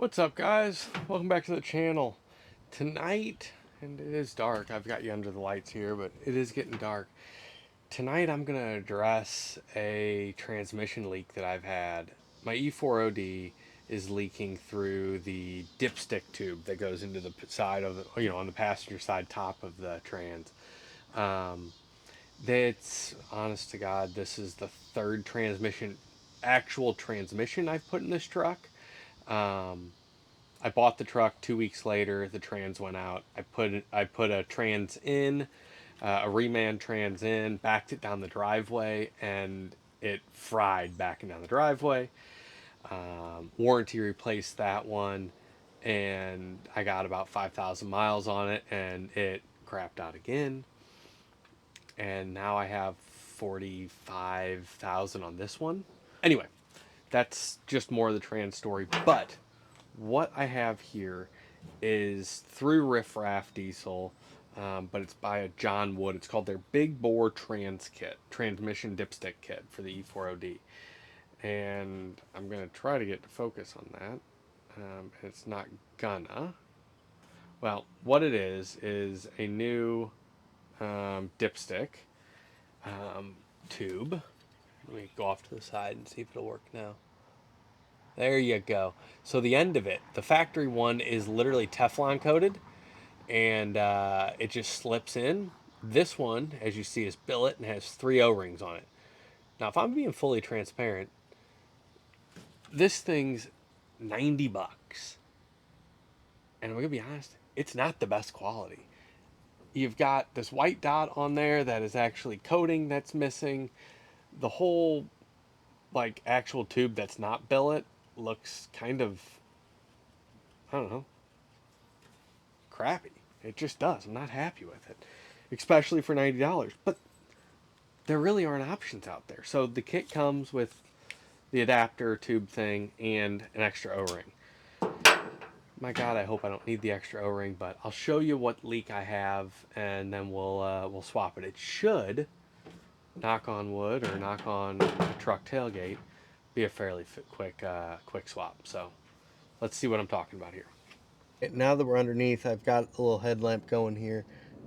What's up, guys? Welcome back to the channel. Tonight, and it is dark, I've got you under the lights here, but it is getting dark. Tonight I'm going to address a transmission leak that I've had. My E4OD is leaking through the dipstick tube that goes into the side of the, on the passenger side top of the trans. That's, honest to God, this is the third actual transmission I've put in this truck. I bought the truck 2 weeks later. The trans went out. I put a trans in, a reman trans in, backed it down the driveway, and it fried backing down the driveway. Warranty replaced that one, and I got about 5,000 miles on it, and it crapped out again. And now I have 45,000 on this one. Anyway, that's just more of the trans story, but what I have here is through Riff Raff Diesel, but it's by a John Wood. It's called their Big Bore Transmission Dipstick Kit for the E4OD. And I'm going to try to get to focus on that. It's not gonna. Well, what it is a new dipstick tube. Let me go off to the side and see if it'll work now. There you go. So the end of it, the factory one is literally Teflon coated, and it just slips in. This one, as you see, is billet and has 3 O-rings on it. Now, if I'm being fully transparent, this thing's 90 bucks. And I'm going to be honest, it's not the best quality. You've got this white dot on there that is actually coating that's missing. The whole, actual tube that's not billet looks kind of, I don't know, crappy. It just does. I'm not happy with it, especially for $90. But there really aren't options out there. So the kit comes with the adapter tube thing and an extra O-ring. My God, I hope I don't need the extra O-ring, but I'll show you what leak I have, and then we'll swap it. It should, knock on wood or knock on a truck tailgate, be a fairly quick swap. So let's see what I'm talking about here. Now that we're underneath, I've got a little headlamp going here,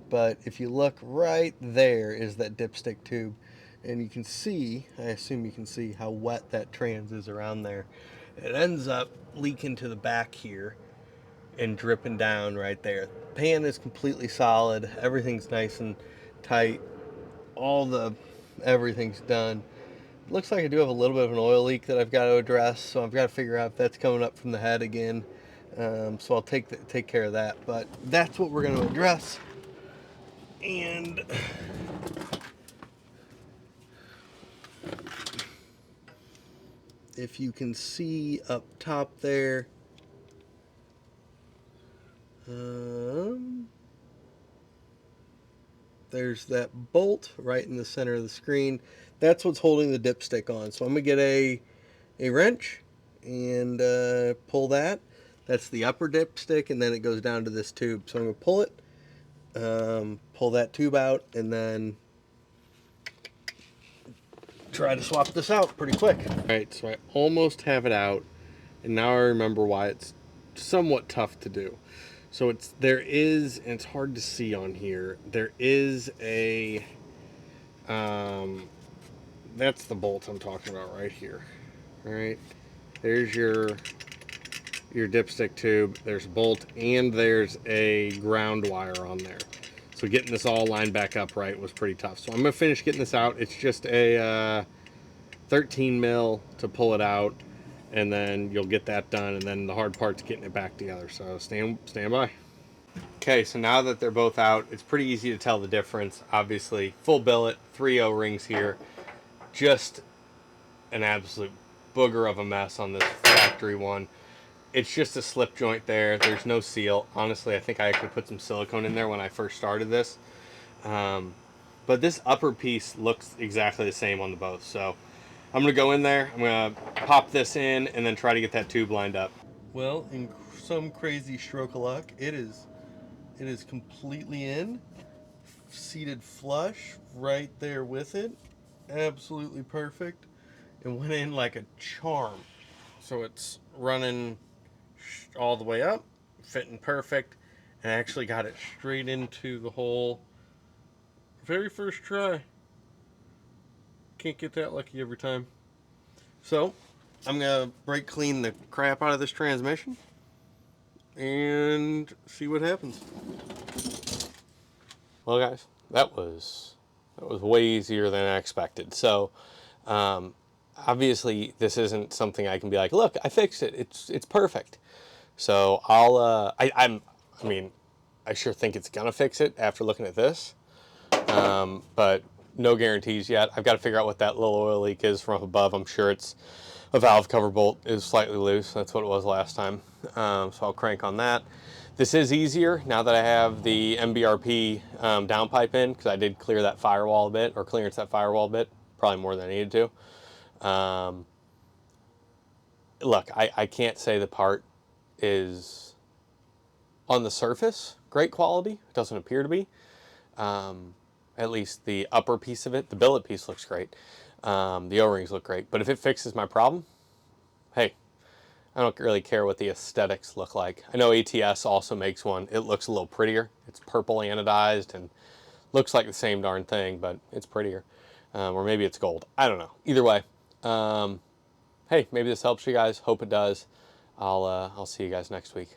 but if you look right there is that dipstick tube, and you can see, I assume you can see how wet that trans is around there. It ends up leaking to the back here and dripping down right there. The pan is completely solid, everything's nice and tight, everything's done. Looks like I do have a little bit of an oil leak that I've got to address, so I've got to figure out if that's coming up from the head again. So I'll take care of that. But that's what we're going to address. And if you can see up top there, there's that bolt right in the center of the screen. That's what's holding the dipstick on. So I'm going to get a wrench and pull that. That's the upper dipstick, and then it goes down to this tube. So I'm going to pull it, pull that tube out, and then try to swap this out pretty quick. All right, so I almost have it out, and now I remember why it's somewhat tough to do. So there is, and it's hard to see on here, there is a, that's the bolt I'm talking about right here. All right, there's your dipstick tube, there's a bolt, and there's a ground wire on there. So getting this all lined back up right was pretty tough. So I'm going to finish getting this out. It's just a 13 mil to pull it out, and then you'll get that done, and then the hard part's getting it back together. So stand by. Okay, so now that they're both out, it's pretty easy to tell the difference. Obviously, full billet, 3 O-rings here. Just an absolute booger of a mess on this factory one. It's just a slip joint there. There's no seal. Honestly, I think I actually put some silicone in there when I first started this. But this upper piece looks exactly the same on the both. So I'm going to go in there. I'm going to pop this in and then try to get that tube lined up. Well, in some crazy stroke of luck, it is completely in. Seated flush right there with it. Absolutely perfect. It went in like a charm. So it's running all the way up, fitting perfect, and actually got it straight into the hole very first try. Can't get that lucky every time. So I'm gonna brake clean the crap out of this transmission and see what happens. Well, guys, that was way easier than I expected. So obviously this isn't something I can be like, look, I fixed it. It's perfect. So I mean, I sure think it's gonna fix it after looking at this, but no guarantees yet. I've got to figure out what that little oil leak is from up above. I'm sure it's a valve cover bolt is slightly loose. That's what it was last time. So I'll crank on that. This is easier now that I have the MBRP downpipe in, because I did clear that firewall a bit, or clearance that firewall a bit, probably more than I needed to. Look, I can't say the part is on the surface great quality. It doesn't appear to be. At least the upper piece of it, the billet piece looks great. The O-rings look great. But if it fixes my problem, hey, I don't really care what the aesthetics look like. I know ATS also makes one. It looks a little prettier. It's purple anodized and looks like the same darn thing, but it's prettier. Or maybe it's gold. I don't know. Either way, hey, maybe this helps you guys. Hope it does. I'll see you guys next week.